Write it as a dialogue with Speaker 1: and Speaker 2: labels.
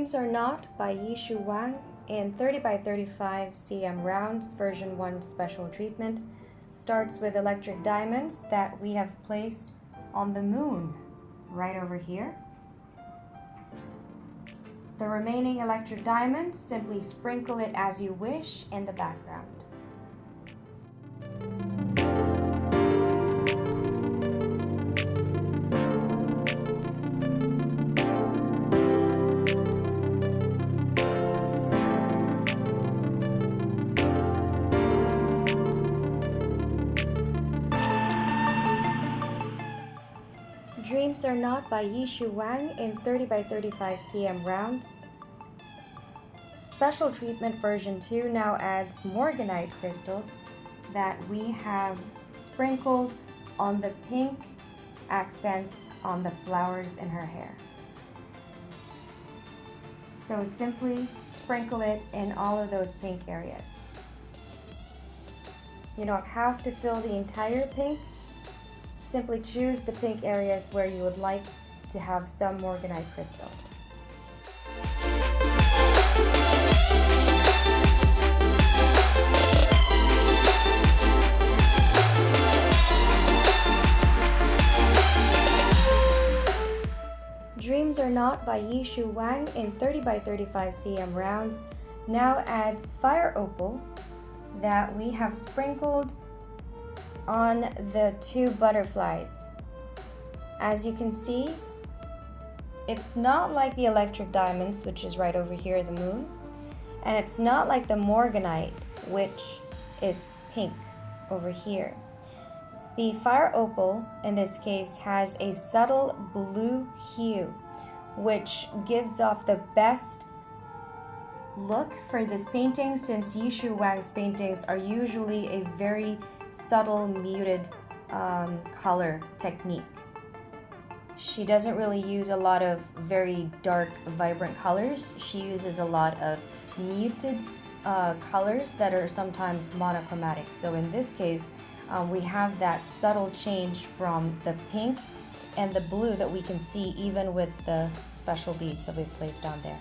Speaker 1: Dreams Are Not by Yishu Wang in 30 by 35 cm rounds, version 1 special treatment, starts with electric diamonds that we have placed on the moon right over here. The remaining electric diamonds, simply sprinkle it as you wish in the background. Dreams Are Not by Yishu Wang in 30 by 35 cm rounds. Special treatment version 2 now adds morganite crystals that we have sprinkled on the pink accents on the flowers in her hair. So simply sprinkle it in all of those pink areas. You don't have to fill the entire pink. Simply choose the pink areas where you would like to have some morganite crystals. Dreams Are Not by Yishu Wang in 30 by 35 cm rounds now adds fire opal that we have sprinkled on the two butterflies. As you can see, it's not like the electric diamonds, which is right over here, the moon, and it's not like the morganite, which is pink over here. The fire opal, in this case, has a subtle blue hue, which gives off the best look for this painting, since Yishu Wang's paintings are usually a very subtle, muted color technique. She doesn't really use a lot of very dark, vibrant colors. She uses a lot of muted colors that are sometimes monochromatic. So in this case, we have that subtle change from the pink and the blue that we can see even with the special beads that we've placed on there.